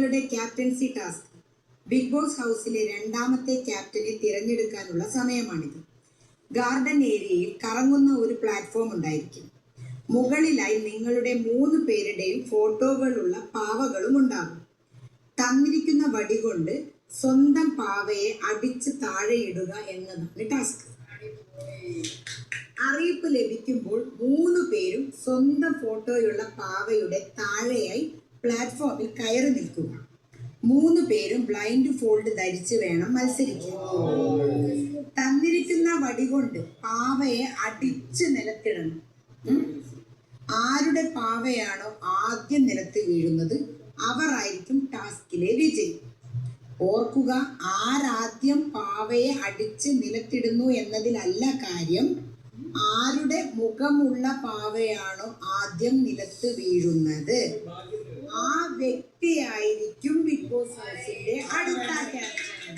നിങ്ങളുടെ captaincy task. Big boss ഹൗസിലെ രണ്ടാമത്തെ ക്യാപ്റ്റനെ തിരഞ്ഞെടുക്കാനുള്ള സമയമാണിത്. ഗാർഡൻ ഏരിയയിൽ കറങ്ങുന്ന ഒരു പ്ലാറ്റ്ഫോം ഉണ്ടായിരിക്കും. മുകളിലായി നിങ്ങളുടെ 3 പേരുടെയും ഫോട്ടോകളുള്ള പാവകളും ഉണ്ടാകും. തന്നിരിക്കുന്ന വടി കൊണ്ട് സ്വന്തം പാവയെ അടിച്ച് താഴെയിടുക എന്നതാണ് ടാസ്ക്. അറിയിപ്പ് ലഭിക്കുമ്പോൾ 3 പേരും സ്വന്തം ഫോട്ടോയുള്ള പാവയുടെ താഴെയായി പ്ലാറ്റ്ഫോമിൽ കയറി നിൽക്കുക. 3 പേരും ബ്ലൈൻഡ് ഫോൾഡ് ധരിച്ച് വേണം മത്സരിക്കാൻ. തന്നിരിക്കുന്ന വടി കൊണ്ട് പാവയെ അടിച്ച് നിലത്തിടണം. ആരുടെ പാവയാണോ ആദ്യം നിലത്ത് വീഴുന്നത് അവർ ആയിരിക്കും ടാസ്കിലെ വിജയി. ഓർക്കുക, ആരാദ്യം പാവയെ അടിച്ച് നിലത്തിടുന്നു എന്നതിലല്ല കാര്യം, ആരുടെ മുഖമുള്ള പാവയാണോ ആദ്യം നിലത്ത് വീഴുന്നത് ആ വ്യക്തിയായിരിക്കും ബിഗ് ബോസ് ഹൗസിന്റെ അടുത്ത ക്യാപ്റ്റൻ.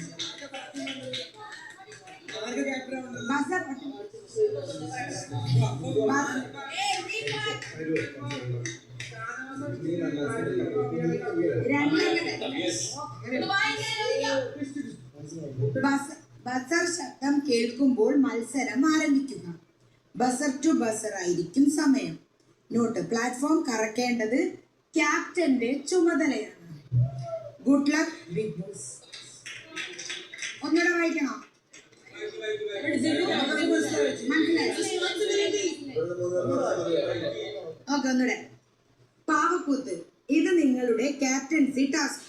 ബസർ ശബ്ദം കേൾക്കുമ്പോൾ മത്സരം ആരംഭിക്കുക. ബസർ ടു ബസർ ആയിരിക്കും സമയം. നോട്ട്: പ്ലാറ്റ്ഫോം കറക്കേണ്ടത് ക്യാപ്റ്റന്റെ ചുമതലയാണ്. Good luck big boss. ഒന്നുകൂടെ വായിക്കണോ? ഓക്കെ, ഒന്നുകൂടെ. പാവക്കൂത്ത്. ഇത് നിങ്ങളുടെ ക്യാപ്റ്റൻസി ടാസ്ക്.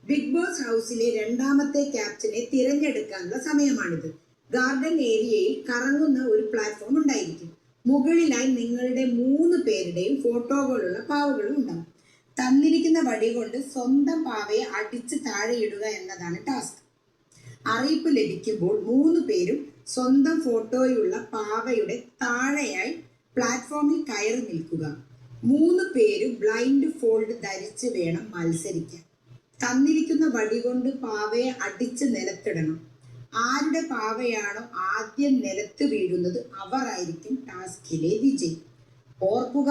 ബിഗ് ബോസ് ഹൗസിലെ രണ്ടാമത്തെ ക്യാപ്റ്റനെ തിരഞ്ഞെടുക്കാനുള്ള സമയമാണിത്. ഗാർഡൻ ഏരിയയിൽ കറങ്ങുന്ന ഒരു പ്ലാറ്റ്ഫോം ഉണ്ടായിരിക്കും. മുകളിലായി നിങ്ങളുടെ 3 പേരുടെയും ഫോട്ടോകളുള്ള പാവകളും ഉണ്ടാകും. തന്നിരിക്കുന്ന വടി കൊണ്ട് സ്വന്തം പാവയെ അടിച്ച് താഴെയിടുക എന്നതാണ് ടാസ്ക്. അറിയിപ്പ് ലഭിക്കുമ്പോൾ 3 പേരും സ്വന്തം ഫോട്ടോയുള്ള പാവയുടെ താഴെയായി പ്ലാറ്റ്ഫോമിൽ കയറി നിൽക്കുക. 3 പേരും ബ്ലൈൻഡ് ഫോൾഡ് ധരിച്ച് വേണം മത്സരിക്കാൻ. തന്നിരിക്കുന്ന വടി കൊണ്ട് പാവയെ അടിച്ച് നിലത്തിടണം. ആരുടെ പാവയാണോ ആദ്യം നിലത്ത് വീഴുന്നത് അവർ ആയിരിക്കും ടാസ്കിലെ വിജയി. ഓർക്കുക,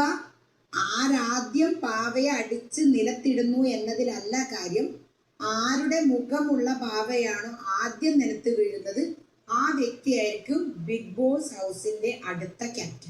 ആരാദ്യം പാവയെ അടിച്ച് നിലത്തിടുന്നു എന്നതിലല്ല കാര്യം, ആരുടെ മുഖമുള്ള പാവയാണോ ആദ്യം നിലത്ത് വീഴുന്നത് ആ വ്യക്തിയായിരിക്കും ബിഗ് ബോസ് ഹൗസിന്റെ അടുത്ത ക്യാപ്റ്റൻ.